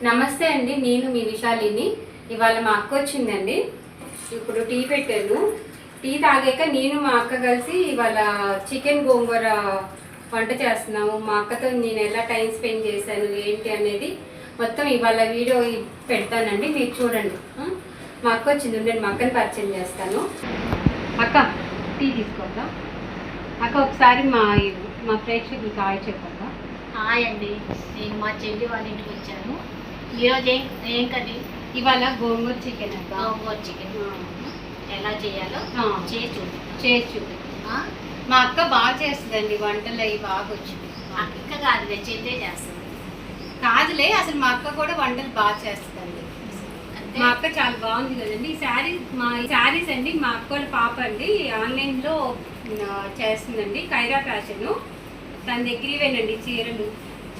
నమస్తే అండి, నేను మీ విశాలిని. ఇవాళ మా అక్క వచ్చిందండి. ఇప్పుడు టీ పెట్టాను. టీ తాగాక నేను మా అక్క కలిసి ఇవాళ చికెన్ గోంగూర వంట చేస్తున్నాము. మా అక్కతో నేను ఎలా టైం స్పెండ్ చేశాను ఏంటి అనేది మొత్తం ఇవాళ వీడియో పెడతానండి, మీరు చూడండి. మా అక్క వచ్చింది, నేను మా అక్కని పరిచయం చేస్తాను. అక్క టీ తీసుకోద్దా? అక్క ఒకసారి మా ప్రేక్షకులకి హాయ్ చెప్పద్దా? హాయ్ అండి, నేను మా చెల్లి వాళ్ళ ఇంటికి వచ్చాను. ఈరోజు ఏం కర్రీ? ఇవాళ గోంగూర చికెన్. గోంగూర చికెన్ ఎలా చేయాలో చేసి చూపి. మా అక్క బాగా చేస్తుందండి వంటలు, అవి బాగా వచ్చింది. అక్క కాదులే, చెల్లే చేస్తుంది. కాదులే, అసలు మా అక్క కూడా వంటలు బాగా చేస్తుందండి. మా అక్క చాలా బాగుంది కదండి. ఈ శారీస్ అండి మా అక్క వాళ్ళ పాప అండి ఆన్లైన్లో చేస్తుందండి. కైరా ఫ్యాషన్ తన దగ్గరవేనండి చీరలు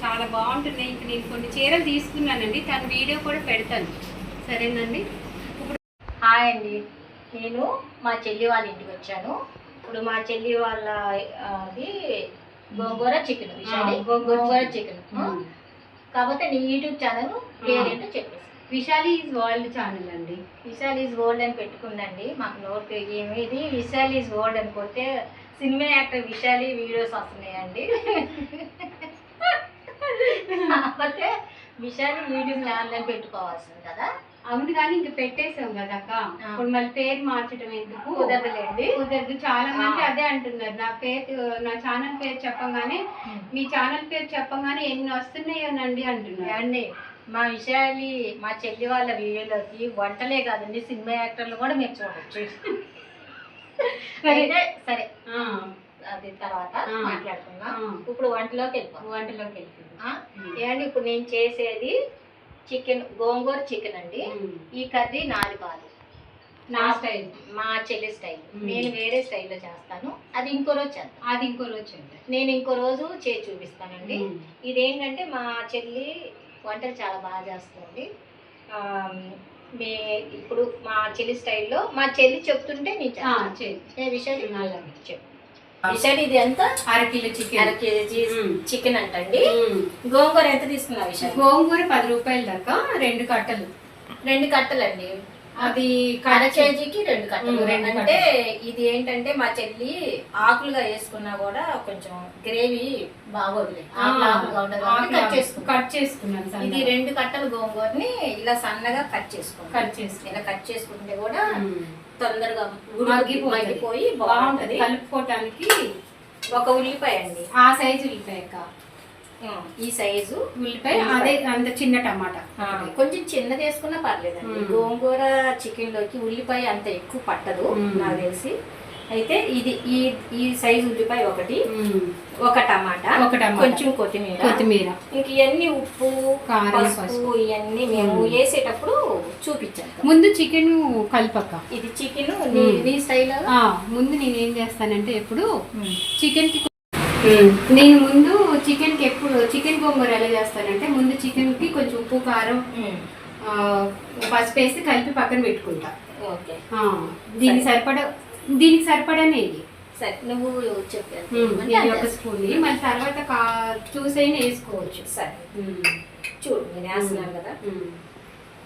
చాలా బాగుంటున్నాయి. ఇంక నేను కొన్ని చీరలు తీసుకున్నానండి, తన వీడియో కూడా పెడతాను, సరేనండి. ఇప్పుడు హాయ్ అండి, నేను మా చెల్లి వాళ్ళ ఇంటికి వచ్చాను. ఇప్పుడు మా చెల్లి వాళ్ళ అది గోంగూర చికెన్, గోంగూర చికెన్. కాకపోతే నీ యూట్యూబ్ ఛానల్ పేరేంటో చెప్పేసి. విశాలి ఈజ్ వరల్డ్ ఛానల్ అండి. విశాల్ ఈజ్ వరల్డ్ అని పెట్టుకుందండి. మాకు నోట్ ఏమిది విశాల్ ఈజ్ వరల్డ్ అని కొడితే సినిమా యాక్టర్ విశాలి వీడియోస్ వస్తున్నాయండి. కాకపోతే విశాలి యూట్యూబ్ ఛానల్ అని పెట్టుకోవాల్సింది కదా. అవును, కానీ ఇంక పెట్టేసాం కదా అక్క. ఇప్పుడు మళ్ళీ పేరు మార్చడం ఎందుకు? కుదరదు. చాలా మంది అదే అంటున్నారు. నా ఛానల్ పేరు చెప్పగానే, మీ ఛానల్ పేరు చెప్పగానే ఎన్ని వస్తున్నాయోనండి అంటున్నారు అండి. మా విశాలి మా చెల్లి వాళ్ళ వీడియోలోకి వంటలే కాదండి, సినిమా యాక్టర్లు కూడా మీరు చూడవచ్చు. సరే అది తర్వాత మాట్లాడుకుందాం. ఇప్పుడు వంటలోకి వెళ్ళిపోండి. ఏమండి, ఇప్పుడు నేను చేసేది చికెన్, గోంగూర చికెన్ అండి. ఈ కర్రీ నాది కాదు, నా స్టైల్, మా చెల్లి స్టైల్. నేను వేరే స్టైల్లో చేస్తాను, అది ఇంకో రోజు చేస్తాను. నేను ఇంకో రోజు చేసి చూపిస్తానండి. ఇదేంటంటే మా చెల్లి వంటలు చాలా బాగా చేస్తుంది. ఇప్పుడు మా చెల్లి స్టైల్లో మా చెల్లి చెప్తుంటే నేను విషయాలు చెప్పు. విషయాలు ఇది ఎంత? అరకిలో చికెన్ అంటండి. గోంగూర ఎంత తీసుకున్నా విషయం? గోంగూర 10 రూపాయల దాకా 2 కట్టలు అండి. అది అర కేజీకి 2 కట్టలు. అంటే ఇది ఏంటంటే మా చెల్లి ఆకులుగా వేసుకున్నా కూడా కొంచెం గ్రేవీ బాగోదులే, కట్ చేసుకున్నాను. ఇది 2 కట్టలు గోంగూరని ఇలా సన్నగా కట్ చేసుకుంటే కూడా తొందరగా మగ్గిపోయి బాగుంటది. కలుపుకోవటానికి ఒక ఉల్లిపాయ అండి, ఆ సైజు ఉల్లిపాయ, ఈ సైజు ఉల్లిపాయ, అదే అంత చిన్న టమాటా, కొంచెం చిన్నది వేసుకున్నా పర్లేదండి. గోంగూర చికెన్ లోకి ఉల్లిపాయ అంత ఎక్కువ పట్టదు నాకు తెలిసి. అయితే ఇది ఈ సైజు ఉల్లిపాయ ఒక టమాటా, కొంచెం కొత్తిమీర, ఇంక ఇవన్నీ ఉప్పు, కారం, పసుపు ఇవన్నీ మేము వేసేటప్పుడు చూపించాను. ముందు చికెన్ కలపక్క. ఇది చికెన్ నీ స్టైల్. ముందు నేను ఏం చేస్తానంటే, ఎప్పుడు చికెన్ కి నేను ముందు చికెన్ గోంగూర ఎలా చేస్తానంటే, ముందు చికెన్ కి కొంచెం ఉప్పు, కారం, పసుపు వేసి కలిపి పక్కన పెట్టుకుంటా. దీనికి సరిపడా నెయ్యి. సరే, నువ్వు చెప్పాను ఒక స్పూన్. మళ్ళీ తర్వాత చూసైనా వేసుకోవచ్చు. సరే, చూడు నేను వేస్తున్నాను కదా.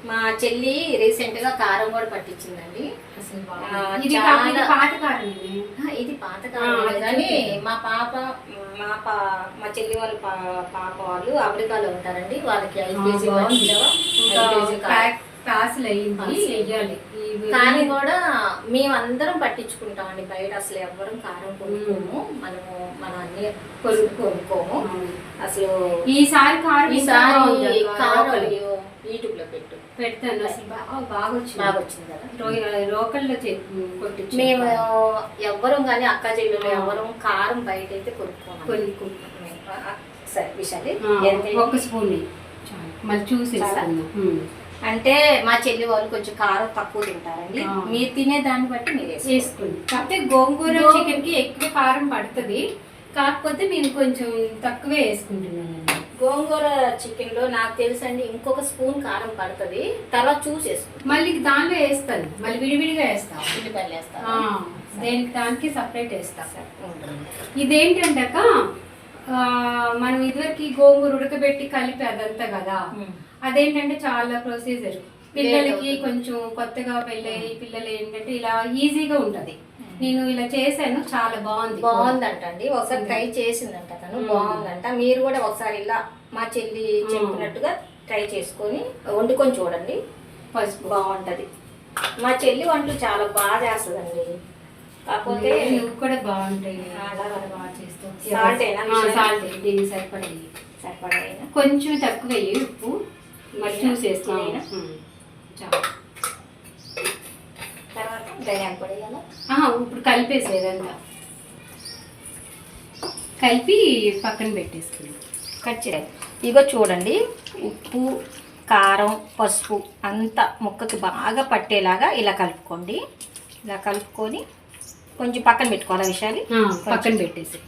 మా చెల్లి రీసెంట్ గా కారం కూడా పట్టించిందండి. అసలు పాత కారం. ఇది పాత కారం కానీ మా చెల్లి వాళ్ళ పాప వాళ్ళు అమెరికాలో ఉంటారండి. వాళ్ళకి 5 కేజీ కానీ కూడా మేమందరం పట్టించుకుంటామండి. బయట అసలు ఎవ్వరం కారం కొనుక్కోము, మనం అన్ని కొనుక్కోము అసలు. ఈసారి కారం యూట్యూబ్ లో పెడతాను. అసలు బాగా వచ్చింది కదా. లోకల్లో మేము ఎవ్వరం కానీ అక్క చెల్లెలు ఎవ్వరం కారం బయట అయితే కొనుక్కోము. సరే విశాలి, ఒక స్పూన్ మళ్ళీ చూసేస్తాను. అంటే మా చెల్లి వాళ్ళు కొంచెం కారం తక్కువ తింటారండి. మీరు తినే దాన్ని బట్టి మీరు వేసుకోండి. కాకపోతే గోంగూర చికెన్ కి ఎక్కువ కారం పడుతుంది, కాకపోతే నేను కొంచెం తక్కువే వేసుకుంటున్నాను. గోంగూర చికెన్ లో నాకు తెలుసండి ఇంకొక స్పూన్ కారం పడుతుంది, తర్వాత చూసేసుకోండి. మళ్ళీ దానిలో వేస్తాను, మళ్ళీ విడివిడిగా వేస్తాను. ఉల్లిపాయలు వేస్తాను, దేనికి దానికి సపరేట్ వేస్తా. ఇదేంటంటే మనం ఇదివరకు గోంగూర ఉడకబెట్టి కలిపి అదంతా కదా, అదేంటంటే చాలా ప్రొసీజర్, పిల్లలకి కొంచెం కొత్తగా పెళ్ళయి పిల్లలు ఏంటంటే ఇలా ఈజీగా ఉంటది. నేను ఇలా చేశాను, చాలా బాగుందంట అండి. ఒకసారి ట్రై చేసిందంట తను, బాగుందంట. మీరు కూడా ఒకసారి ఇలా మా చెల్లి చెప్పినట్టుగా ట్రై చేసుకొని వండుకొని చూడండి, ఫస్ట్ బాగుంటది. మా చెల్లి వంటలు చాలా బాగా చేస్తుందండి. కాకపోతే నువ్వు కూడా బాగుంటాయి, బాగా చేస్తావు. సాల్ట్ దీనికి సరిపడా కొంచెం తక్కువ వేయి ఉప్పు, మరి చూసేస్తాను. తర్వాత ధనియాల పొడి వేయాలా? ఇప్పుడు కలిపేసేదంతా కలిపి పక్కన పెట్టేసుకుని కట్ చేయాలి. ఇగో చూడండి, ఉప్పు కారం పసుపు అంతా ముక్కకి బాగా పట్టేలాగా ఇలా కలుపుకోండి. ఇలా కలుపుకొని కొంచెం పక్కన పెట్టుకోవాలి విషయాలు, పక్కన పెట్టేసి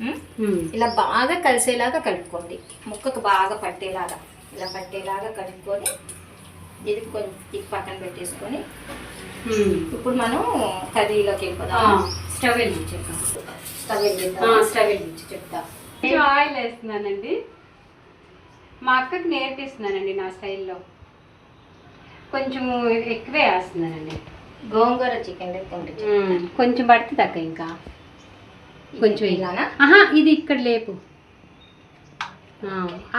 ఇలా బాగా కలిసేలాగా కలుపుకోండి. ముక్కకు బాగా పట్టేలాగా ఇలా పట్టేలాగా కలుపుకొని ఇది కొంచెం ఇది పక్కన పెట్టేసుకొని ఇప్పుడు మనం కర్రీలోకి వెళ్ళిపోదాం. స్టవ్ వెలిగించి చెప్తా. ఆయిల్ వేస్తున్నానండి, మా అక్కకి నేర్పిస్తున్నానండి నా స్టైల్లో, కొంచెం ఎక్కువే వేస్తున్నానండి. గోంగూర చికెన్ లెక్క కొంచెం పడితే తగ్గ, ఇంకా కొంచెం ఇలానా? ఇది ఇక్కడ లేపు.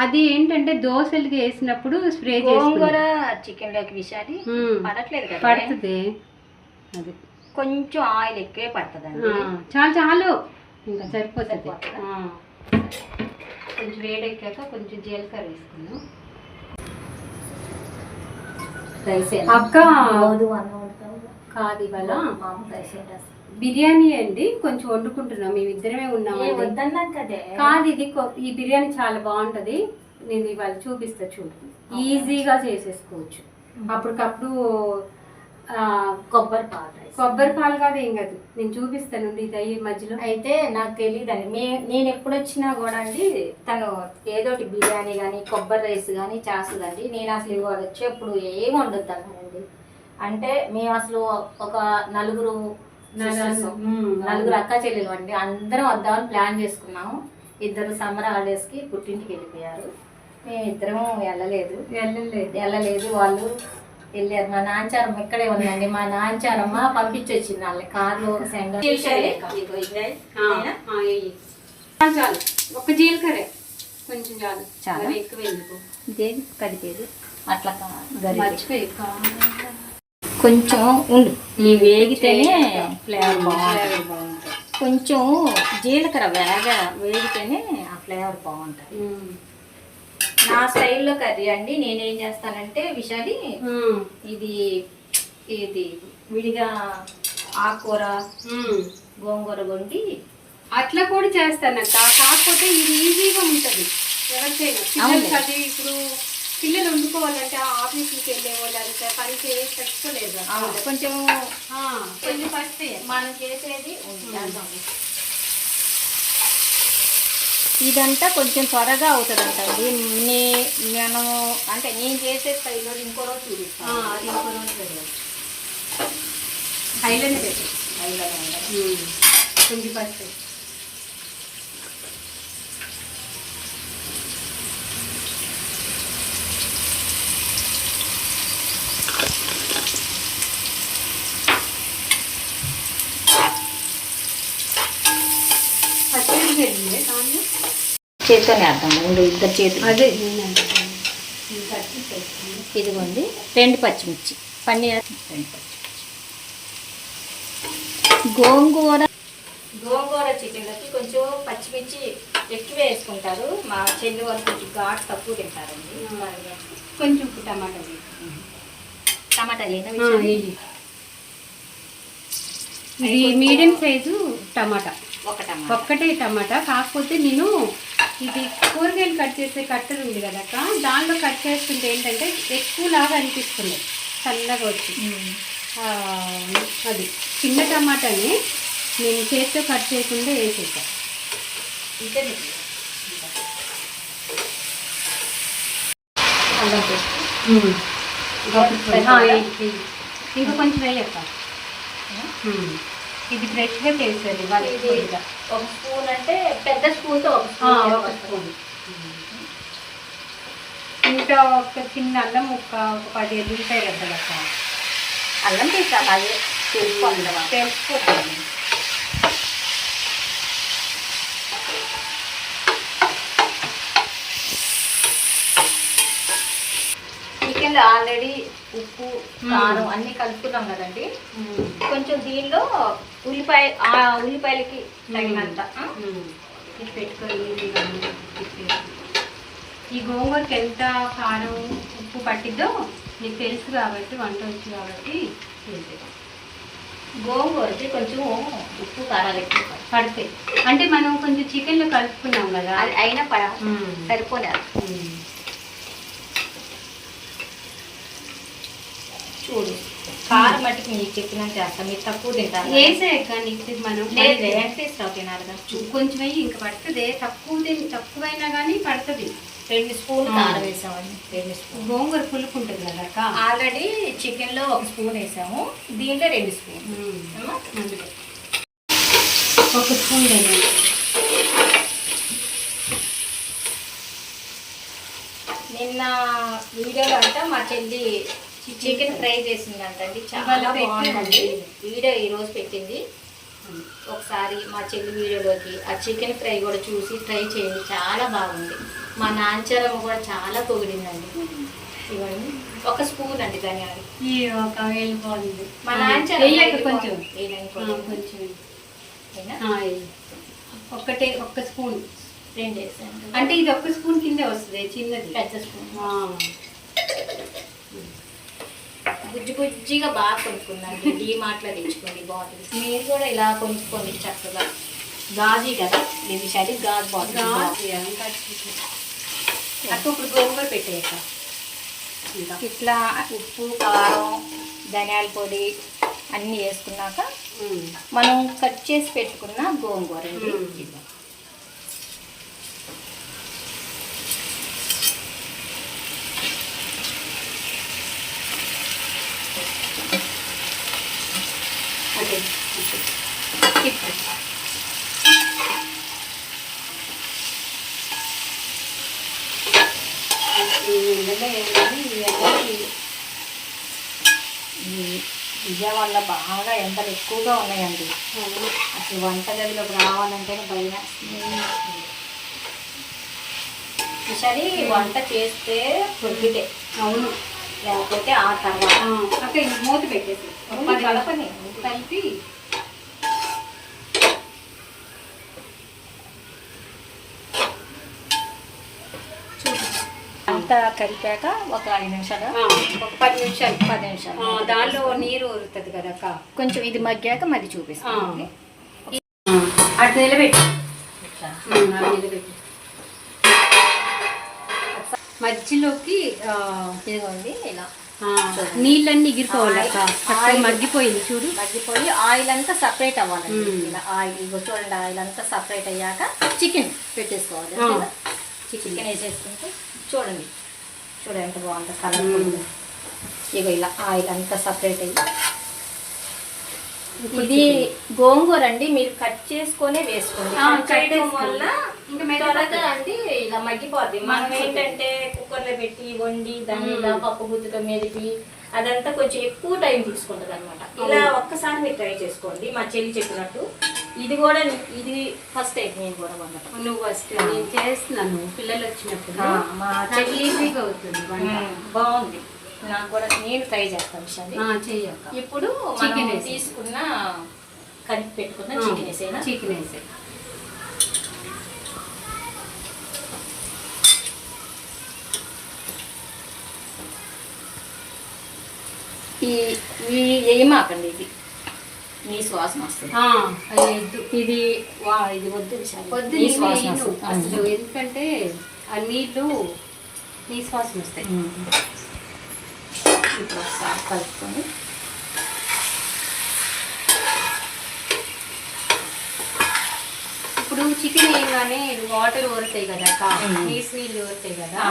అది ఏంటంటే దోశలకి వేసినప్పుడు స్ప్రే గోంగూర చికెన్ లోకి విషయాలు పడట్లేదు కదా, పడుతుంది. అది కొంచెం ఆయిల్ ఎక్కువే పడుతుందండి. చాలు ఇంకా సరిపోతుంది. కొంచెం వేడెక్కాక కొంచెం జీలకర్ర వేసుకుందాం. అక్క కాదు, ఇవాళ బిర్యానీ అండి, కొంచెం వండుకుంటున్నాం, మేమిద్దరమే ఉన్నాము. కాదు ఇది ఈ బిర్యానీ చాలా బాగుంటది, నేను ఇవాళ చూపిస్తా చూడు. ఈజీగా చేసేసుకోవచ్చు. అప్పటికప్పుడు కొబ్బరి పాలు కాదు, ఏం కాదు, నేను చూపిస్తాను ఇది అయ్యి మధ్యలో. అయితే నాకు తెలియదండి, నేను ఎప్పుడు వచ్చినా కూడా అండి తను ఏదోటి బిర్యానీ కానీ కొబ్బరి రైస్ కానీ చేస్తుందండి. నేను అసలు ఇవాళ వచ్చేప్పుడు ఏం వండుతానండి. అంటే మేము అసలు ఒక నలుగురు అక్క చెల్లెలు అండి, అందరం వద్దామని ప్లాన్ చేసుకున్నాము. ఇద్దరు సమ్మర్ హాలిడేస్కి పుట్టింటికి వెళ్ళిపోయారు, మేము ఇద్దరం వెళ్ళలేదు, వాళ్ళు వెళ్ళారు. మా నాన్నచారమ్మ ఇక్కడే ఉందండి, మా నాన్నచారమ్మ పంపించి వచ్చింది వాళ్ళని కార్లో. చాలు, ఒక జీలకర్ర కొంచెం చాలు, చాలా ఎక్కువ ఎందుకు ఇదేది కదిపేది అట్లా మర్చిపోయి కొంచెం ఉండు, ఈ వేగితేనే ఫ్లేవర్ బాగుంటుంది. కొంచెం జీలకర్ర వేగితేనే ఆ ఫ్లేవర్ బాగుంటుంది. నా స్టైల్లో కర్రీ అండి, నేనేం చేస్తానంటే విషాలి ఇది విడిగా ఆకుకూర గోంగూర వండి అట్లా కూడా చేస్తానక్క. కాకపోతే ఇది ఈజీగా ఉంటుంది ఎవరికైనా. ఇప్పుడు పిల్లలు వండుకోవాలంటే ఆఫీస్కి వెళ్ళేవాళ్ళు అంటే పని చేసి పెట్టుకోలేదు, కొంచెం ఫస్ట్ మనం చేసేది ఇదంతా కొంచెం త్వరగా అవుతుందంటండి. మనం అంటే నేను చేసే స్టైల్లో ఇంకో రోజు చూపిస్తాను, అది ఇంకో రోజు తెలియదు. హైలోనే పెట్టు, కొంచెం ఫస్ట్ చేతితోనే వేద్దాం, ఇద్దరు చేతులు. అదే ఇదిగోండి 2 పచ్చిమిర్చి, పన్నీర్ 2 పచ్చిమిర్చి. గోంగూర చికెన్లోకి కొంచెం పచ్చిమిర్చి ఎక్కువ వేసుకుంటారు. మా చెల్లి వాళ్ళు కొంచెం ఘాటు తక్కువ తింటారండి. కొంచెం టమాటా ఇది మీడియం సైజు టమాటా, ఒక్కటే టమాటా. కాకపోతే నేను ఇది కూరగాయలు కట్ చేసే కట్టర్ ఉంది కదా, దానిలో కట్ చేస్తుంటే ఏంటంటే ఎక్కువలాగా అనిపిస్తుంది, చల్లగా వచ్చి. అది చిన్న టమాటాని నేను చేతితో కట్ చేయకుండా వేసేసా. ఇంకా కొంచెం వేయక్క, ఇది ఫ్రెష్గా చేసేది. ఒక స్పూన్ అంటే పెద్ద స్పూన్తో ఒక స్పూన్. ఇంకా ఒక చిన్న అల్లం ముక్క ఒక 10 ఎల్లుల్లిపాయ రెబ్బలు అక్క. అల్లం పేస్ట్ అదే తెలుసుకుంటాను. చికెన్లో ఆల్రెడీ ఉప్పు కారం అన్నీ కలుపుకున్నాం కదండి. కొంచెం దీనిలో ఉల్లిపాయలకి తగినంత ఇది పెట్టుకొని ఈ గోంగూరకి ఎంత కారం ఉప్పు పట్టిద్దో నీకు తెలుసు కాబట్టి, వంట వచ్చు కాబట్టి గోంగూరకి కొంచెం ఉప్పు కారాలు ఎక్కువ పడతాయి. అంటే మనం కొంచెం చికెన్లో కలుపుకున్నాం కదా, అది అయినా సరిపోలేదు. చూడు కారం మట్టికి మీకు చెప్పినట్టు చేస్తాం, మీరు తక్కువ తింటారు. వేసాక నీకు మనం లేదు వెంకటేశ్వర తినాలి కదా, కొంచెం వెయ్యి ఇంకా పడుతుంది. తక్కువైనా కానీ పడుతుంది. 2 స్పూన్లు కారం వేసామండి. 2 స్పూన్ గోంగూర పులుపు ఉంటుంది కదా అక్క. ఆల్రెడీ చికెన్లో 1 స్పూన్ వేసాము, దీంట్లో 2 స్పూన్. అందుకే 1 స్పూన్ వేయాలి. నిన్న వీడియోలో అంట మా చెల్లి చికెన్ ఫ్రై చేసిందంటండి, చాలా బాగుందండి. వీడియో ఈరోజు పెట్టింది. ఒకసారి మా చెల్లి వీడియోలోకి ఆ చికెన్ ఫ్రై కూడా చూసి ట్రై చేయండి, చాలా బాగుంది. మా నాంచరమ్మ కూడా చాలా పొగిడిందండి. ఇవన్నీ 1 స్పూన్ అండి ధనియాలు. ఒక వెళ్ళిపోయింది మా నాంచరమ్మ కొంచెం కొంచెం 1 స్పూన్ 2 వేసాను. అంటే ఇది 1 స్పూన్ కిందే వస్తుంది, చిన్నది. పెద్ద స్పూన్ బుజ్జి బుజ్జిగా బాగా కొనుక్కున్నాను. డీమార్ట్లో తెచ్చుకోండి బాటిల్స్. మీరు కూడా ఇలా కొనుక్కోండి చక్కగా. గాజీ కదా ఇది, సరి గాజు బాటిల్. అక్క ఇప్పుడు గోంగూర పెట్టేయక ఇట్లా ఉప్పు కారం ధనియాల పొడి అన్నీ వేసుకున్నాక మనం కట్ చేసి పెట్టుకున్న గోంగూర విజయవాడలో బాగా ఎండలు ఎక్కువగా ఉన్నాయండి. అసలు వంటగదిలోకి రావాలంటేనే భయం. ఈసారి వంట చేస్తే కొద్దితే అవును, లేకపోతే ఆ తర్వాత అక్క మూత పెట్టేసి కలపని కలిపి అంతా కలిపాక ఒక 5 నిమిషాలు, ఒక 10 నిమిషాలు 10 నిమిషాలు దానిలో నీరు ఊరుతుంది కదా అక్క. కొంచెం ఇది మగ్గాక మరి చూపిస్తాను. అటు నిలబెట్టి మధ్యలోకి ఇదిగోండి ఇలా నీళ్ళన్నీ ఎగిరిపోవాలి అక్క. మగ్గిపోయింది చూడు, మగ్గిపోయి ఆయిల్ అంతా సపరేట్ అవ్వాలండి. ఇలా ఆయిల్ ఇగో చూడండి, ఆయిల్ అంతా సపరేట్ అయ్యాక చికెన్ పెట్టేసుకోవాలి. చికెన్ వేసేసుకుంటే చూడండి ఎంత బాగుంటుంది కలర్. ఇగో ఇలా ఆయిల్ అంతా సపరేట్ అయ్యి, ఇది గోంగూర అండి. మీరు కట్ చేసుకొనే వేసుకోండి. చేయడం వల్ల త్వరగా అండి ఇలా మగ్గిపోద్ది. మనం ఏంటంటే కుక్కర్లో పెట్టి వండి దాన్ని ఇలా పప్పు గుత్తుతో మెదిపి అదంతా కొంచెం ఎక్కువ టైం తీసుకుంటుంది అనమాట. ఇలా ఒక్కసారి మీరు ట్రై చేసుకోండి, మా చెల్లి చెప్పినట్టు. ఇది కూడా ఇది ఫస్ట్ టైం నేను కూడా వండటం. నువ్వు ఫస్ట్ నేను చేస్తున్నాను పిల్లలు వచ్చినప్పుడు. మా చెల్లి ఈజీగా అవుతుంది, బాగుంది. నాకు కూడా నేను ట్రై చేస్తాను చెయ్యక. ఇప్పుడు చికెన్ తీసుకున్న కలిపి పెట్టుకున్న చికెన్ వేసేనా? చికెన్ వేసే ఏమాకండి, ఇది నీ శ్వాసన వస్తుంది. ఇది ఇది వద్దు అసలు, ఎందుకంటే ఆ నీళ్ళు నీ శ్వాసన వస్తాయి. ఇప్పుడు ఒకసారి కలుపుకొని ఇప్పుడు చికెన్ వేయగానే వాటర్ ఊరుతాయి కదా అక్క, నీళ్ళు ఊరుతాయి కదా.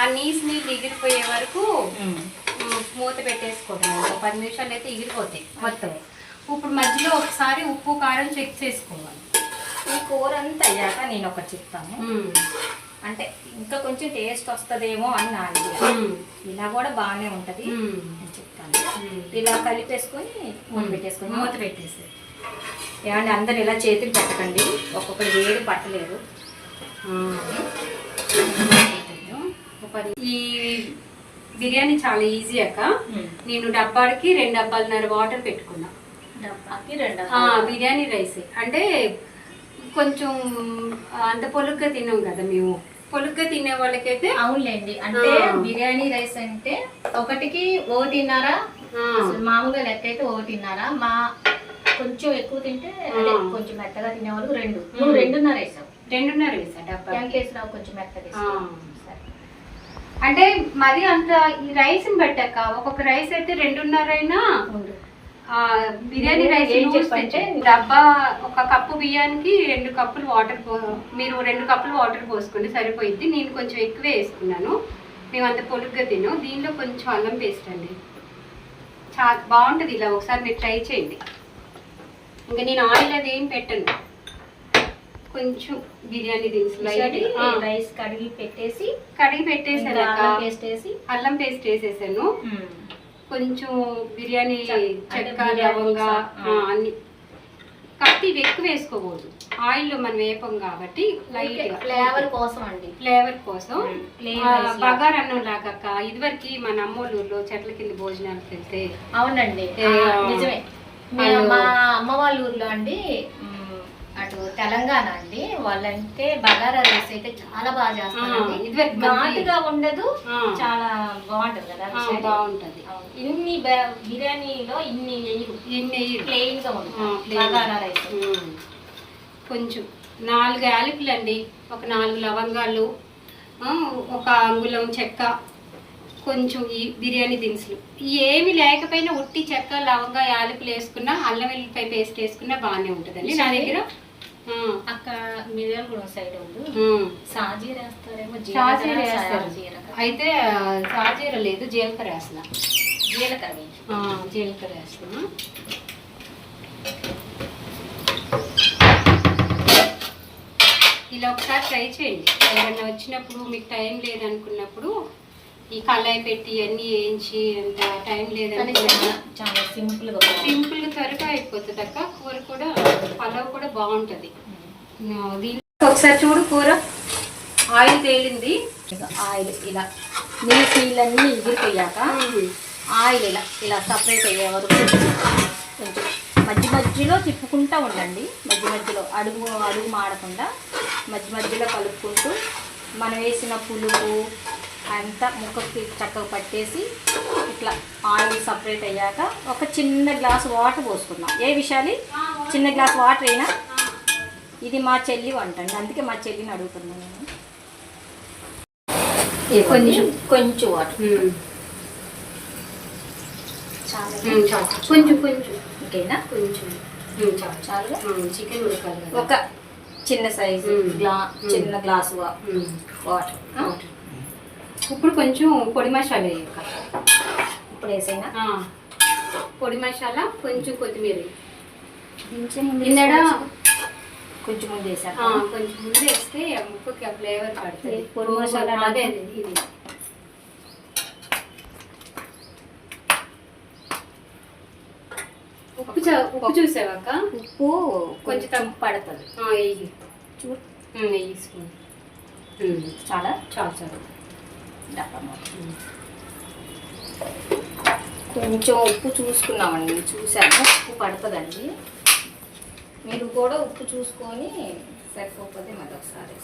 ఆ నీళ్ళు ఎగిరిపోయే వరకు మూత పెట్టేసుకోవడం. ఒక 10 నిమిషాలు అయితే ఎగిరిపోతాయి మొత్తం. ఇప్పుడు మధ్యలో ఒకసారి ఉప్పు కారం చెక్ చేసుకోవాలి. ఈ కూర అంతా అయ్యాక నేను ఒకటి చెప్తాను. అంటే ఇంకా కొంచెం టేస్ట్ వస్తుందేమో అని నా idea. ఇలా కూడా బాగానే ఉంటది అని చెప్తాను. ఇలా కలిపేసుకొని మూత పెట్టేసుకొని మూత పెట్టేసి ఏమంటే అందరు ఇలా చేతులు పెట్టకండి, ఒక్కొక్కరు వేడి పట్టలేరు. ఈ బిర్యానీ చాలా ఈజీ అక్క. నేను డబ్బాకి 2 డబ్బాలన్నర వాటర్ పెట్టుకున్నా. డబ్బాకి 2 బిర్యానీ రైస్ అంటే కొంచెం అంత పొలుగ్గా తిన్నాం కదా మేము. పొలుగ్గా తినే వాళ్ళకైతే అవునులేండి. అంటే బిర్యానీ రైస్ అంటే ఒకటికి 1.5, అసలు మామూలుగా లెక్క అయితే 1.5. మా కొంచెం ఎక్కువ తింటే అదే కొంచెం మెత్తగా తినేవాళ్ళు 2. నువ్వు 2.5 వేసావు. 2.5 వేసా డబ్బా. ఎంత వేసినావు? కొంచెం మెత్తగా. అంటే మరి అంత ఈ రైస్ బట్టాక ఒక్కొక్క రైస్ అయితే 2.5 అయినా బిర్యానీ రైస్ ఏం చెప్పంటే డబ్బా 1 కప్పు బియ్యానికి 2 కప్పులు వాటర్ మీరు 2 కప్పులు వాటర్ పోసుకోండి సరిపోయింది. నేను కొంచెం ఎక్కువే వేసుకున్నాను, మేము అంత పొలుగ్గా తిన్నాం. దీనిలో కొంచెం అల్లం పేస్ట్ అండి, చాలా బాగుంటుంది. ఇలా ఒకసారి మీరు ట్రై చేయండి. ఇంకా నేను ఆయిల్ అది ఏం పెట్టను, కొంచెం బిర్యానీ దినుసులు రైస్ కడిగి పెట్టేసాను, అల్లం పేస్ట్ వేసేసాను, కొంచెం బిర్యానీ చెక్క లవంగా అన్ని. కాబట్టి ఇవి ఎక్కువ వేసుకోకూడదు, ఆయిల్లో మనం వేపం కాబట్టి లైట్ ఫ్లేవర్ కోసం అండి, ఫ్లేవర్ కోసం. బగారు అన్నం లాగా ఇదివరకు మన అమ్మోళ్ళూరులో చెట్ల కింద భోజనాలకు వెళ్తే. అవునండి నిజమే. మా అమ్మ వాళ్ళ ఊర్లో అండి, అటు తెలంగాణ అండి, వాళ్ళంటే బగారా రైస్ అయితే చాలా బాగా చేస్తారండి. ఘాటుగా ఉండదు, చాలా బాగుంటది కదా, బాగుంటది. ఇన్ని బిర్యానీలో ఇన్ని ప్లెయిన్ గా ఉంటుంది బగారా రైస్. కొంచెం 4 యాలకులు అండి, ఒక 4 లవంగాలు, 1 అంగుళం చెక్క, కొంచెం ఈ బిర్యానీ దినుసులు. ఏమి లేకపోయినా ఉట్టి చెక్క లవంగా యాలకులు వేసుకున్నా, అల్లం వెల్లిపాయ పేస్ట్ వేసుకున్నా బాగానే ఉంటుందండి. నా దగ్గర అక్కడ మిర్యాలగూడెం సైడ్ ఉంది, సాజీర వేస్తారేమో. సాజీర వేస్తారు అయితే, సాజీర లేదు, జీలకర్ర వేస్తున్నా. జీలకర్ర వేస్తున్నా. ఇలా ఒకసారి ట్రై చేయండి. ఎవరైనా వచ్చినప్పుడు మీకు టైం లేదనుకున్నప్పుడు ఈ కళాయి పెట్టి అన్నీ వేయించి అంత టైం లేదనుకున్నా చాలా సింపుల్గా త్వరగా అయిపోతుంది అక్క. కూర కూడా పలావ్ కూడా బాగుంటుంది. దీంట్లో ఒకసారి చూడు, కూర ఆయిల్ తేలింది. ఆయిల్ ఇలా నీళ్ళన్నీ ఎగిరిపోయాక ఆయిల్ ఇలా సపరేట్ అయ్యే వరకు కొంచెం మధ్యలో తిప్పుకుంటూ ఉండండి. మధ్యలో అడుగు మాడకుండా మధ్యలో కలుపుకుంటూ మనం వేసిన పులుపు అంతా ముక్కకి చక్కగా పట్టేసి ఇట్లా ఆయిల్ సపరేట్ అయ్యాక ఒక చిన్న గ్లాస్ వాటర్ పోసుకున్నాం. ఏ విషయాలు చిన్న గ్లాస్ వాటర్ అయినా. ఇది మా చెల్లి వంట అండి, అందుకే మా చెల్లిని అడుగుతున్నాను నేను. కొంచెం వాటర్ కొంచెం ఇంకైనా కొంచెం చాలుగా. చికెన్ ఉడకాలి. ఒక చిన్న సైజు చిన్న గ్లాసు వాటర్. ఇప్పుడు కొంచెం పొడి మసాలా వేయక. ఇప్పుడు వేసైనా పొడి మసాలా, కొంచెం కొత్తిమీర కొంచెం ముందు వేసాక కొంచెం ముందు వేస్తే ముక్కకి ఆ ఫ్లేవర్ పడుతుంది. పొడి మసాలా అదే ఇది. ఉప్పు చూసావాక? ఉప్పు కొంచెం తక్కువ పడుతుంది. నెయ్యి స్పూన్ చాలా కొంచెం ఉప్పు చూసుకున్నామండి, చూసాము ఉప్పు పడుతుందండి. మీరు కూడా ఉప్పు చూసుకొని సరిపోతే మళ్ళీ ఒకసారి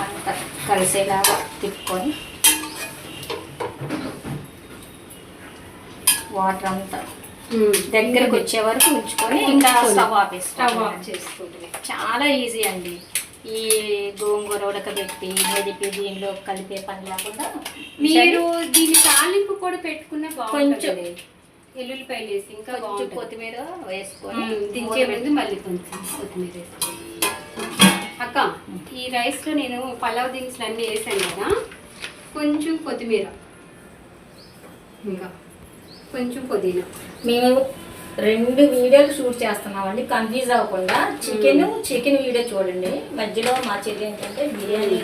అంతా కలిసేలాగా తిప్పుకొని వాటర్ అంతా దగ్గరకు వచ్చే వరకు ఉంచుకొని ఇంకా స్టవ్ ఆఫ్ చేసుకుంటుంది. చాలా ఈజీ అండి. ఈ గోంగూర ఉడకబెట్టి మెదిపి దీనిలో కలిపే పని లేకుండా మీరు దీని తాలింపు కూడా పెట్టుకున్న కొంచెం ఎల్లుల్లిపాయలు వేసి ఇంకా కొంచెం కొత్తిమీర వేసుకొని దించే ముందు మళ్ళీ కొంచెం కొత్తిమీర వేసుకొని. అక్క, ఈ రైస్లో నేను పలావ్ దినుసులు అన్నీ వేసాను కదా, కొంచెం కొత్తిమీర, ఇంకా కొంచెం పుదీనా. మేము 2 వీడియోలు షూట్ చేస్తున్నామండి, కన్ఫ్యూజ్ అవ్వకుండా. చికెన్ వీడియో చూడండి, మధ్యలో మా చెల్లి ఏంటంటే బిర్యానీ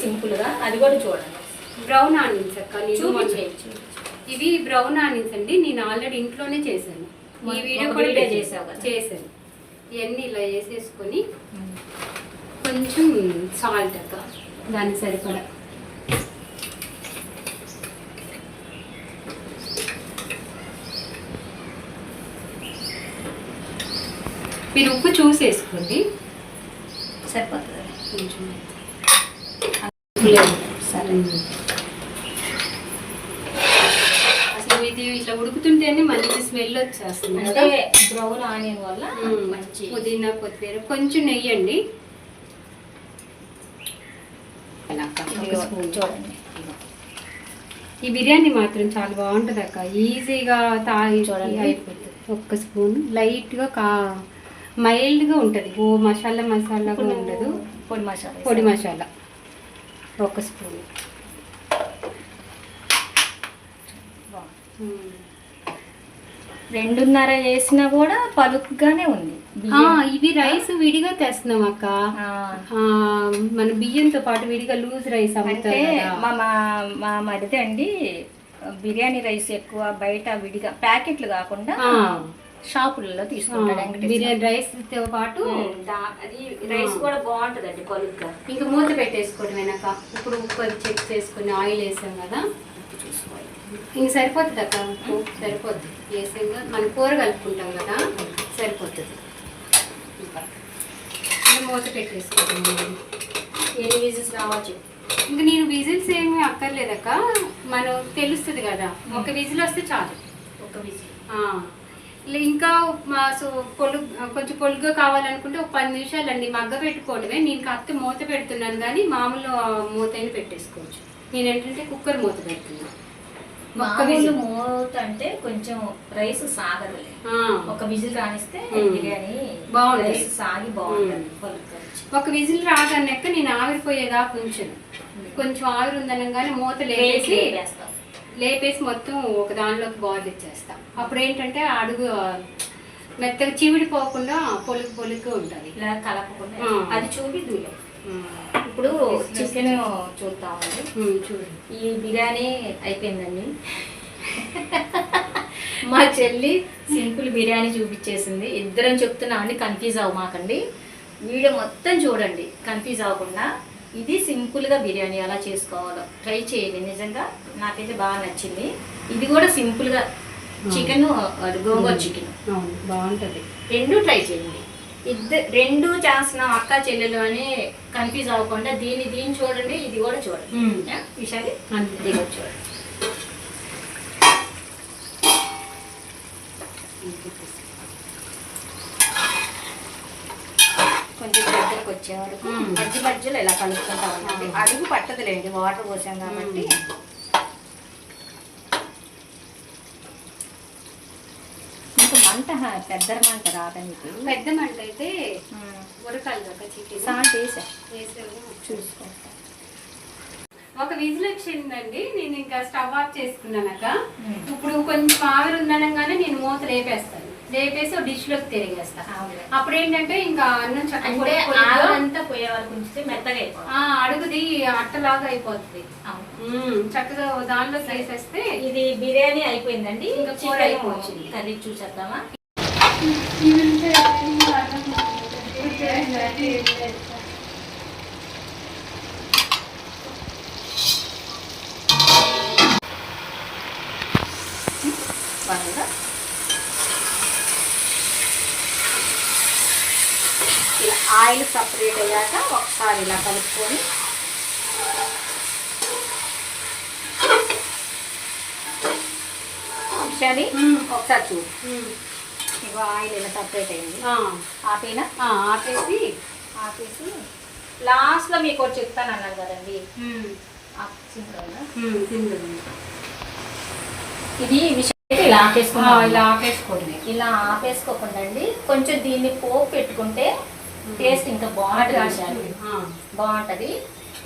సింపుల్ గా, అది కూడా చూడండి. బ్రౌన్ ఆనియన్స్ అక్క, చూపించు. ఇవి బ్రౌన్ ఆనియన్స్ అండి, నేను ఆల్రెడీ ఇంట్లోనే చేశాను. ఈ వీడియో ఒక కూడా వీడియో చేసావు కదా? చేశాను. ఇవన్నీ ఇలా వేసేసుకొని కొంచెం సాల్ట్ అక్క, దానికి సరిపడా. మీరు ఉప్పు చూసేసుకోండి, సరిపోతుంది కొంచెం. సరే. అసలు ఇది ఇట్లా ఉడుకుతుంటేనే మంచి స్మెల్ వచ్చేస్తుంది అంటే బ్రౌన్ ఆనియన్ వల్ల మంచి. పుదీనా, కొత్తిమీర, కొంచెం నెయ్యి అండి. చూడండి, ఈ బిర్యానీ మాత్రం చాలా బాగుంటుంది అక్క, ఈజీగా తాగి చూడండి. అయిపోతుంది. ఒక్క స్పూన్ లైట్గా మైల్డ్గా ఉంటుంది, ఓ మసాలాగా ఉండదు. పొడి మసాలా ఒక స్పూన్. 2:30 చేసినా కూడా పలుకుగానే ఉంది. ఇవి రైస్ విడిగా తెస్తున్నాం అక్క, మన బియ్యంతో పాటు విడిగా లూజ్ రైస్ అంటే మా మరిది అండి బిర్యానీ రైస్ ఎక్కువ బయట విడిగా ప్యాకెట్లు కాకుండా షాపులలో తీసుకుంటాడు. బిర్యానీ రైస్ తో పాటు అది రైస్ కూడా బాగుంటుందండి పలుగ్గా. ఇంకా మూత పెట్టేసుకోవడం వెనక. ఇప్పుడు ఉప్పు చెక్ చేసుకుని ఆయిల్ వేసాం కదా, చూసుకోవాలి. ఇంక సరిపోతుంది అక్క, ఉప్పు సరిపోద్ది. వేసాక మనం కూర కలుపుకుంటాం కదా, సరిపోతుంది. ఇంకా మూత పెట్టేసుకోవడం. ఎన్ని విజిల్స్ రావచ్చు? ఇంకా నేను విజిల్స్ ఏమి అక్కర్లేదక్క, మనం తెలుస్తుంది కదా, ఒక విజిల్ వస్తే చాలు. ఒక విజిల్. ఇంకా కొంచెం పొలుగ్గా కావాలనుకుంటే ఒక 10 నిమిషాలు అండి మగ్గ పెట్టుకోవడమే. నేను కాకపోతే మూత పెడుతున్నాను, కానీ మామూలు మూత అయినా పెట్టేసుకోవచ్చు. నేను ఏంటంటే కుక్కర్ మూత పెడుతున్నాను. మామూలు మూత అంటే కొంచెం రైస్ సాగదులే, ఒక విజిల్ రానిస్తే బిర్యానీ బాగుంటుంది, రైస్ సాగి బాగుంటుంది. ఒక విజిల్ రాగానేక నేను ఆవిరిపోయేదాకా కొంచెం ఆవిరి ఉందనగానే మూత లేపేసి మొత్తం ఒక దానిలోకి బాయిల్ ఇచ్చేస్తాం. అప్పుడు ఏంటంటే అడుగు మెత్తగా చివిడిపోకుండా పొలుగ్గా ఉంటుంది, ఇలా కలపకుండా. అది చూపిద్దు. ఇప్పుడు చికెన్ చూద్దామండి. చూడండి, ఈ బిర్యానీ అయిపోయిందండి. మా చెల్లి సింపుల్ బిర్యానీ చూపించేసింది. ఇద్దరం చెప్తున్నామండి, కన్ఫ్యూజ్ అవ్వమాకండి. వీడియో మొత్తం చూడండి, కన్ఫ్యూజ్ అవ్వకుండా. ఇది సింపుల్గా బిర్యానీ ఎలా చేసుకోవాలో ట్రై చేయండి, నిజంగా నాకైతే బాగా నచ్చింది. ఇది కూడా సింపుల్గా చికెన్, గోంగూర చికెన్ బాగుంటుంది. 2 ట్రై చేయండి. 2 చేస్తున్నాం అక్క చెల్లెలు అని కన్ఫ్యూజ్ అవ్వకుండా దీన్ని చూడండి, ఇది కూడా చూడండి. విషయాన్ని ఇది కూడా చూడండి. కొంచెం దగ్గరకు వచ్చేవారు మధ్యలో ఇలా కలుపుకుంటా ఉండండి. అడుగు పట్టదులేండి, వాటర్ పోసాం కాబట్టి. ఇంకా మంట పెద్ద మంట రాదండి. పెద్ద మంట అయితే ఉడకాలి కదా చికెన్. సాల్ట్ చూసుకుంటా. ఒక విజిల్ వచ్చిందండి, నేను ఇంకా స్టవ్ ఆఫ్ చేసుకున్నానక. ఇప్పుడు కొంచెం ఆవిరి ఉందనగానే నేను మూత లేపేస్తాను, లేపేసి ఒక డిష్ లోకి తిరిగేస్తా. అప్పుడు ఏంటంటే ఇంకా అన్నం చక్కగా పోయే వరకు ఉంచితే మెత్తగా అడుగుది అట్టలాగా అయిపోతుంది. చక్కగా దానిలో వేసేస్తే ఇది బిర్యానీ అయిపోయిందండి. ఇంకా కూర అయిపోయింది, కర్రీ చూసేద్దామా. ఇలా ఆయిల్ సపరేట్ అయ్యాక ఒకసారి ఇలా కలుపుకొని ఒకసారి చూడు. ఇక ఆయిల్ ఇలా సపరేట్ అయింది. ఆపేనా? ఆపేసి లాస్ట్లో మీకు ఒకటి చెప్తాను అన్నాను కదండి, ఇది విషయం ఇలా ఆపేసుకోండి. ఇలా ఆపేసుకోకుండా అండి కొంచెం దీన్ని పోపు పెట్టుకుంటే టేస్ట్ ఇంకా బాగుంటుంది.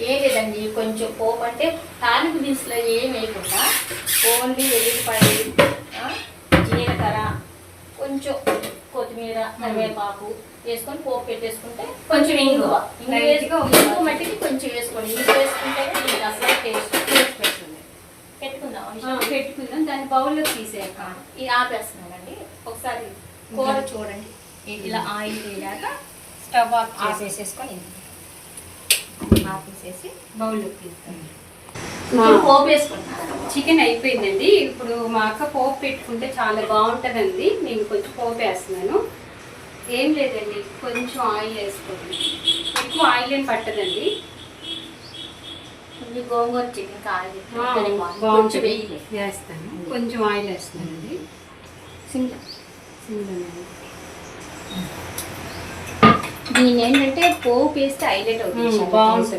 ఏం లేదండి, కొంచెం పోపు అంటే తాలింపు దినుసులో ఏం వేయకుండా ఓన్లీ వెల్లుల్లిపాయ, జీలకర్ర, కొంచెం కొత్తిమీర, కరివేపాకు వేసుకొని పోపు పెట్టేసుకుంటే కొంచెం ఇంగువ మట్టికి కొంచెం వేసుకోండి. ఇంగువ వేసుకుంటేనే మీకు అసలు టేస్ట్ పెడుతుంది. పెట్టుకుందాం. దాన్ని బౌల్లోకి తీసేయక ఇది ఆపేస్తున్నానండి. ఒకసారి కూర చూడండి, ఇలా ఆయిల్ వేయాక స్టవ్ ఆఫ్ ఆపేసేసుకొని ఆపేసేసి బౌల్లోకి తీస్తాను. పోపు వేసుకుంటాను. చికెన్ అయిపోయిందండి. ఇప్పుడు మా అక్క పోపు పెట్టుకుంటే చాలా బాగుంటుందండి. నేను కొంచెం పోపు వేస్తున్నాను. ఏం లేదండి, కొంచెం ఆయిల్ వేసుకోండి. ఎక్కువ ఆయిల్ ఏం పట్టదండి. ఈ గోంగూర చికెన్ కావాలి బాగుంటుంది. వేస్తాను, కొంచెం ఆయిల్ వేస్తానండి. దీని ఏంటంటే పోపు వేస్తే హైలైట్ అవుతుంది.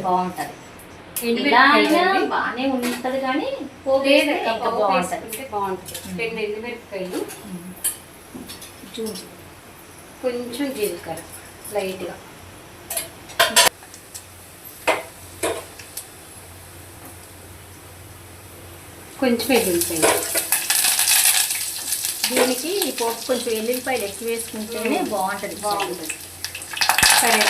బాగుంటుంది. బాగానే ఉంటుంది కానీ పోపు వేస్తే బాగుంటుంది. 2 ఎండుమిరపకాయలు, కొంచెం జీలకర్ర లైట్గా, కొంచెం ఎల్లుల్లిపాయలు. దీనికి ఈ పోపు కొంచెం ఎల్లుల్లిపాయలు ఎక్కువ వేసుకుంటేనే బాగుంటుంది. సరే,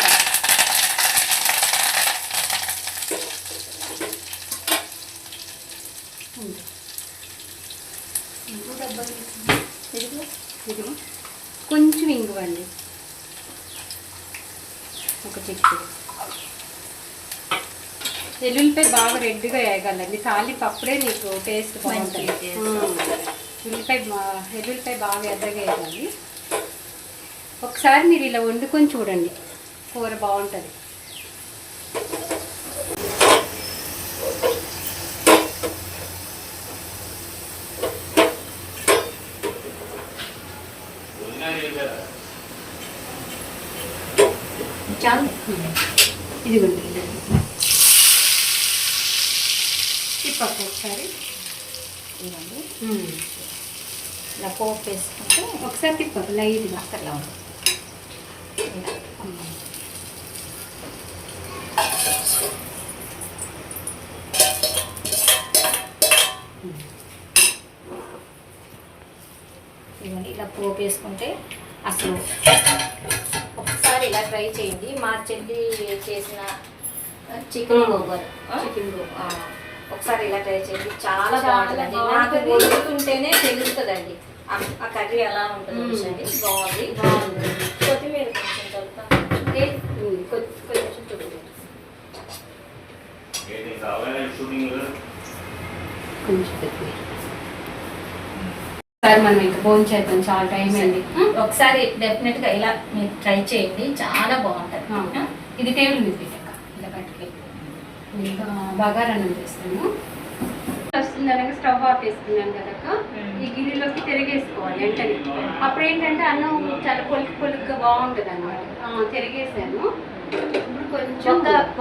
కొంచెం ఇంగువండి, ఒక చిటికెడు. ఎల్లుల్లిపాయ బాగా రెడ్గా వేయగలండి. తాలింపు అప్పుడే మీకు టేస్ట్ బాగుంటుంది. ఎల్లుల్లిపాయ బాగా ఎద్దగా వేయాలి. ఒకసారి మీరు ఇలా వండుకొని చూడండి, కూర బాగుంటుంది. చాలు, ఇది ఉంటుంది. తిప్పకు ఒకసారి. ఇవ్వండి, ఇలా పోపు వేసుకుంటే ఒకసారి తిప్పకు లైట్గా. అక్కర్లా ఉంటుంది. ఇవ్వండి, ఇలా పోపు వేసుకుంటే అసలు ఒకసారి ఇలా ట్రై చేయండి. మా చెల్లి చేసిన చికెన్ గోంగూర ఒకసారి ఇలా ట్రై చేయండి, చాలా బాగుంటుందండి. నాకు వండుతుంటేనే తెలుస్తుందండి ఆ కర్రీ ఎలా ఉంటుంది. బాగుంది. కొత్తిమీర కొంచెం కొంచెం చూడండి. ఒకసారి మనం ఇంకా భోజనం చేద్దాం, చాలా టైం అయింది. ఒకసారి డెఫినెట్ గా ఇలా మీరు ట్రై చేయండి, చాలా బాగుంటుంది. ఇది టేబుల్ మీద పెట్టాక ఇలా పట్టుకెళ్ళి ఇంకా బగారన్నం చేస్తాను. వస్తుంది అనగా స్టవ్ ఆఫ్ వేసుకున్నాను కనుక ఈ గిన్నెలోకి తిరిగేసుకోవాలి వెంటనే. అప్పుడు ఏంటంటే అన్నం చాలా పొలుగ్గా బాగుంటుంది అన్నమాట. తిరిగేసాను. ఇప్పుడు కొంచెం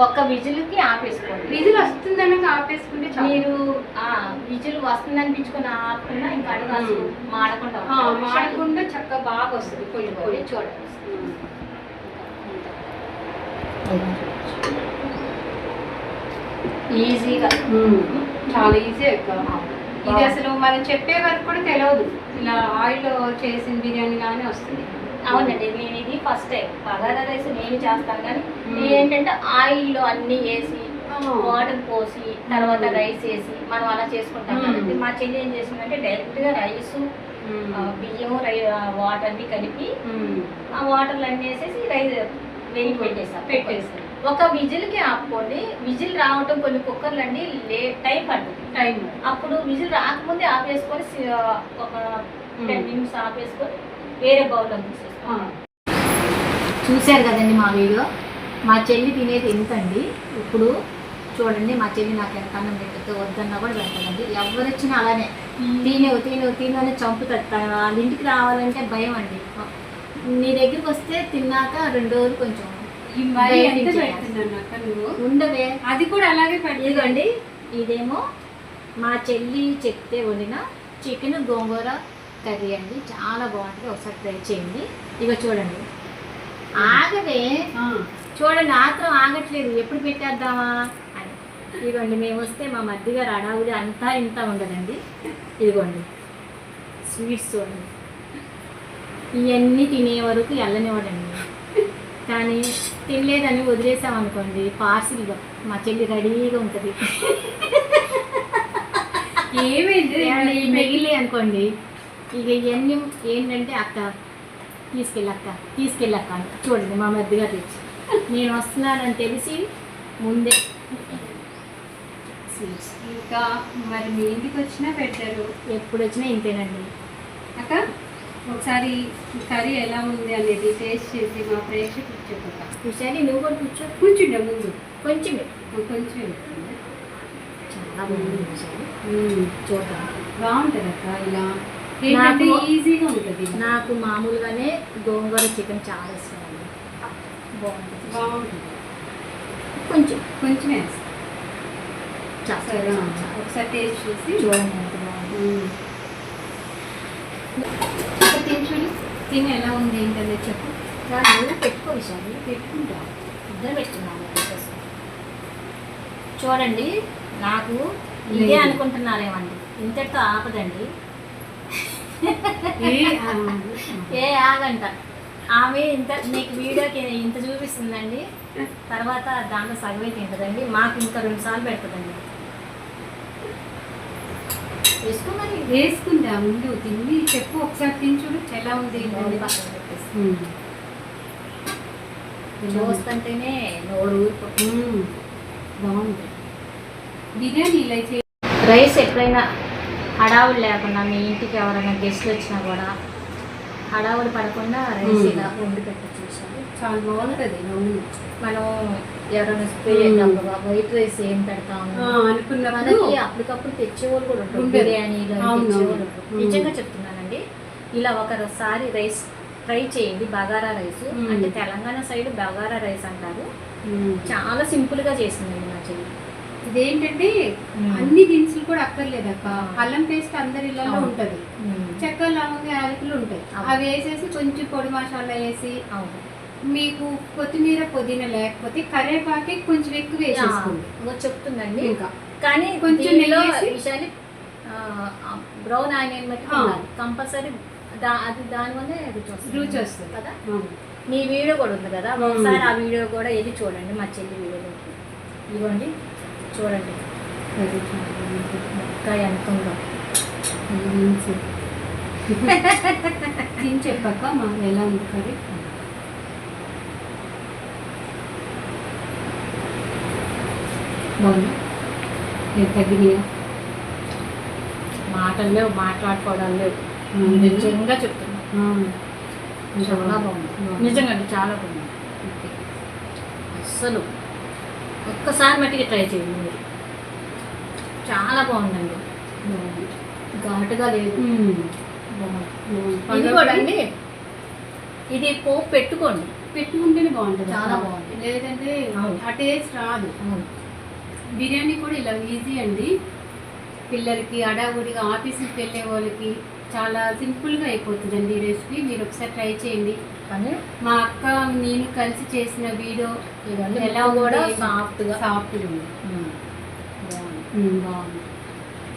ఒక్క విజిల్కి ఆపేసుకోండి. విజిల్ వస్తుందనగా ఆపేసుకుంటే మీరు విజిల్ వస్తుంది అనిపించుకొని ఆపకుండా ఇంకా అడుగు మాడకుండా చక్కగా బాగా వస్తుంది. పొడి చూడండి, ఈజీగా, చాలా ఈజీ ఎక్కువ. ఇది అసలు మనం చెప్పే వరకు కూడా తెలియదు. ఇలా ఆయిల్ చేసిన బిర్యానీ కానీ వస్తుంది. అవునండి, నేను ఇది ఫస్ట్ టైం బగారా రైస్ నేను చేస్తాను కానీ ఏంటంటే ఆయిల్లో అన్ని వేసి వాటర్ పోసి తర్వాత రైస్ వేసి మనం అలా చేసుకుంటాం కదండి. మా చెల్లి ఏం చేసిందంటే డైరెక్ట్గా రైస్ బియ్యము వాటర్ అన్ని కలిపి ఆ వాటర్లు అన్నీ వేసేసి రైస్ వేగి పెట్టేస్తాం. ఒక విజిల్కి ఆపుకోండి. విజిల్ రావటం కొన్ని కుక్కర్లు అండి టైం పడుతుంది. అప్పుడు విజిల్ రాకముందే ఆపేసుకొని ఒక 10 నిమిషాలు ఆపేసుకొని వేరే బౌల్లో తీసేస్తాం. చూశారు కదండి మా వీడియో. మా చెల్లి తినేది ఎంతండి. ఇప్పుడు చూడండి, మా చెల్లి నాకు ఎంత అన్నం పెట్టితే వద్దన్నా కూడా పెట్టదండి. ఎవరు వచ్చినా అలానే తిను అని చంపుతాడు. వాళ్ళ ఇంటికి రావాలంటే భయం అండి. నీ దగ్గరికి వస్తే తిన్నాక 2 రోజులు కొంచెం ఉండవే. అది కూడా అలాగే ఇదిగోండి, ఇదేమో మా చెల్లి చెప్తే వండిన చికెన్ గోంగూర కర్రీ అండి. చాలా బాగుంటుంది, ఒకసారి ట్రై చేయండి. ఇక చూడండి, ఆగదే చూడండి, ఆత్రం ఆగట్లేదు. ఎప్పుడు పెట్టేద్దామా అని. ఇదిగోండి, మేము వస్తే మా మధ్యగా అడావుడి అంతా ఇంత ఉండదండి. ఇదిగోండి స్వీట్స్ చూడండి, ఇవన్నీ తినే వరకు వెళ్ళనివ్వడండి. కానీ తినలేదని వదిలేసామనుకోండి, పార్సిల్గా మా చెల్లి రెడీగా ఉంటుంది. ఏమైంది మిగిలి అనుకోండి, ఇక ఇవన్నీ ఏంటంటే అక్క తీసుకెళ్ళక్క అంట. చూడండి మా మధ్యగా తెచ్చి నేను వస్తున్నానని తెలిసి ముందే స్వీట్స్ ఇంకా మరి మీ ఇంటికి వచ్చినా పెట్టారు. ఎప్పుడు వచ్చినా ఇంతేనండి. అక్క ఒకసారి కర్రీ ఎలా ఉంది అనేది టేస్ట్ చేసి మా ప్రేక్షకులకు చెప్పక. విషయాన్ని నువ్వు కూడా కూర్చుండే ముందు కొంచెం కొంచెం చాలా బాగుంది విషయాలు. చూద్దాం. బాగుంటుంది అక్క. ఇలా ఏంటంటే ఈజీగా ఉంటుంది. నాకు మామూలుగానే గోంగూర చికెన్ చాలా ఇష్టం అండి. బాగుంటుంది. కొంచెం కొంచెం వేస్తాం. సరే ఒకసారి టేస్ట్ చేసి చూడండి ఎంత బాగుంది. చూడు తిని ఎలా ఉంది ఏంటనేది చెప్పు. వాళ్ళు పెట్టుకో విషయాలు పెట్టుకుంటా. ఇద్దరు పెట్టుకున్నాను. చూడండి, నాకు ఇదే అనుకుంటున్నారేమండి, ఇంతటితో ఆపదండి. ఏ ఆగంట ఆమె ఇంత నీకు వీడియోకి ఇంత చూపిస్తుందండి, తర్వాత దాంట్లో సగమే తింటుందండి. మాకు ఇంకా 2 సార్లు పెడుతుందండి. వేసుకోమని వేసుకుందా ముందు తిని చెప్పు. ఒకసారి తిని చూడు ఎలా ఉంది ఏంటనేది. పక్కన పెట్టేసి చూస్తుంటేనే నోరు ఊరిపోతుంది. బాగుంది. బిర్యానీ ఇలా రైస్ ఎప్పుడైనా హడావుడు లేకుండా మీ ఇంటికి ఎవరైనా గెస్ట్లు వచ్చినా కూడా హడావుడి పడకుండా రైస్ ఇలా వండి పెట్టచ్చు. చాలా బాగుంటుంది. మనం ఎవరైనా స్ప్రే చేసినప్పుడు వైట్ రైస్ ఏం పెడతాము అనుకున్నప్పుడు మనకి అప్పటికప్పుడు తెచ్చేవాళ్ళు కూడా ఉంటారు. బిర్యానీలో తెచ్చేవాళ్ళు ఉంటారు. నిజంగా చెప్తున్నానండి, ఇలా ఒకసారి రైస్ ట్రై చేయండి. బగారా రైస్ అంటే తెలంగాణ సైడ్ బగారా రైస్ అంటారు. చాలా సింపుల్గా చేసిందండి నా చెల్లి. ఇదేంటంటే అన్ని దినుసులు కూడా అక్కర్లేదు అక్క. అల్లం పేస్ట్ అందరి ఇళ్ళలో ఉంటది. చెక్క లవంగ యాలకులు ఉంటాయి. అవి వేసేసి కొంచెం పొడి మసాలా వేసి, మీకు కొత్తిమీర పుదీనా లేకపోతే కరివేపాకి కొంచెం ఎక్కువ వేసేసుకోండి. చెప్తుందండి. ఇంకా కానీ కొంచెం విషయాన్ని బ్రౌన్ ఆనియన్ బట్టి కంపల్సరీ అది దానివల్లే రుచి వస్తుంది కదా. మీ వీడియో కూడా ఉంది కదా, ఒకసారి ఆ వీడియో కూడా వెళ్ళి చూడండి. మా చెల్లి వీడియోలో ఇవ్వండి, చూడండి ఇంకా ఎంత ఉందో. తిని చెప్పాక మాకు ఎలా ఉంది కర్రీ. బాగుంది. తగ్గినాయా? మాటలు లేవు, మాట్లాడుకోవడాలు లేవు. నిజంగా చెప్తున్నా, చాలా బాగుంది. నిజంగా చాలా బాగుంది. అస్సలు ఒక్కసారి మట్టికి ట్రై చేయండి మీరు. చాలా బాగుందండి. ఘాటుగా లేదు. ఇది కూడా అండి, ఇది పోపు పెట్టుకుంటేనే బాగుంటుంది. చాలా బాగుంది. లేదంటే ఆ టేస్ట్ రాదు. బిర్యానీ కూడా ఇలా ఈజీ అండి. పిల్లలకి హడావుడిగా ఆఫీస్కి వెళ్ళే వాళ్ళకి చాలా సింపుల్గా అయిపోతుందండి ఈ రెసిపీ. మీరు ఒకసారి ట్రై చేయండి. కానీ మా అక్క నేను కలిసి చేసిన వీడియో ఎలా కూడా సాఫ్ట్గా ఉంది. బాగుంది.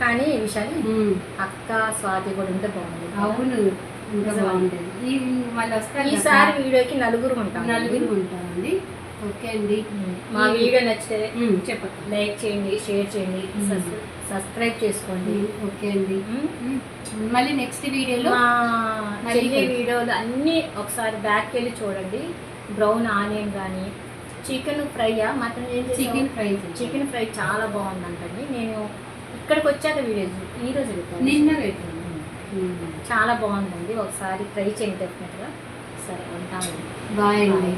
కానీ ఈ విషయాన్ని అక్క స్వాతి కూడా ఉంటే బాగుంది. అవును, ఇంకా బాగుంటుంది. మళ్ళీ వస్తారు. ఈసారి వీడియోకి నలుగురు ఉంటారండి. ఓకే అండి. మా వీడియో నచ్చితే చెప్పండి, లైక్ చేయండి, షేర్ చేయండి, సబ్స్క్రైబ్ చేసుకోండి. ఓకే అండి. మళ్ళీ నెక్స్ట్ వీడియోలో చెల్లి వీడియోలు అన్నీ ఒకసారి బ్యాక్ వెళ్ళి చూడండి. బ్రౌన్ ఆనియన్ కానీ చికెన్ ఫ్రైయా మటన్ చికెన్ ఫ్రై చాలా బాగుందంటండి. నేను ఇక్కడికి వచ్చాక వీడియో ఈరోజు నిన్న చాలా బాగుందండి. ఒకసారి ట్రై చేయండి డెఫినెట్గా. సరే ఉంటామండి. బాయ్ అండి.